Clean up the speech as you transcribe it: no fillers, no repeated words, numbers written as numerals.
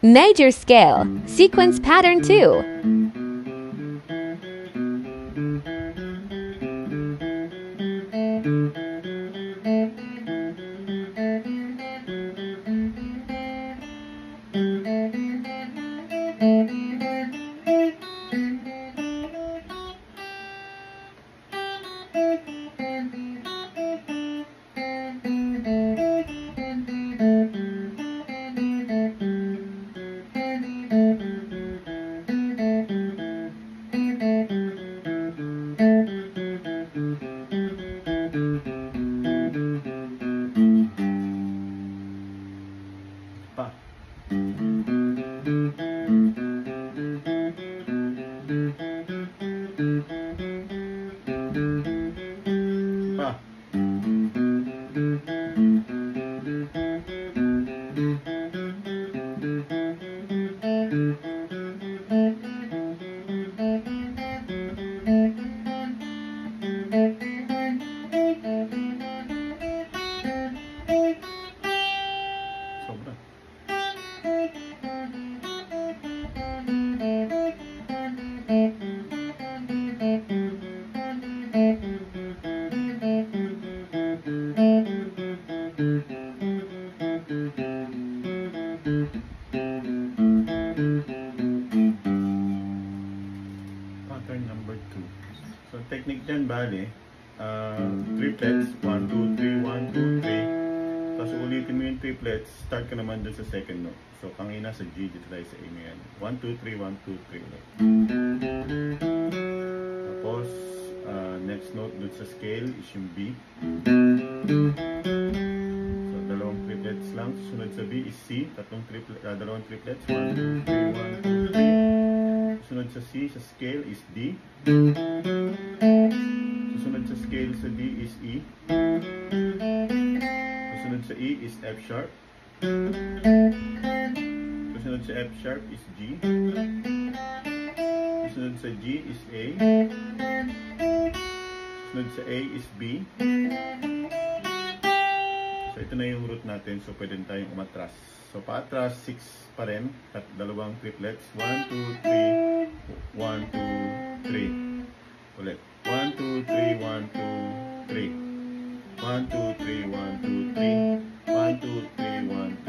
Major scale, sequence pattern 2. Pa. Pa. Sobra. Pattern number 2. So technique dyan bali, triplets, 1, 2, 3, 1, 2, 3. Tapos ulitin mo yung triplets, start ka naman dun sa second note. So kanina sa G, dito tayo sa A ngayon. 1, 2, 3, 1, 2, 3 ulit. Tapos, next note dun sa scale is yung B. So dalawang triplets lang. Susunod sa B is C, dalawang triplets, 1, 2, 3, 1, 2, 3. Susunod sa C, sa scale is D. Susunod sa scale sa D is E. Susunod sa E is F sharp. Susunod sa F sharp is G. Susunod sa G is A. Susunod sa A is B. So ito na yung root natin. So pwede tayong umatras. So paatras, 6 pa rin. At dalawang triplets. 1, 2, 3. 1, 2, 3. Ulit. 1, 2, 3, 1, 2, 3. 1, 2, 3, 1, 2, 3. 1, 2, 3, 1,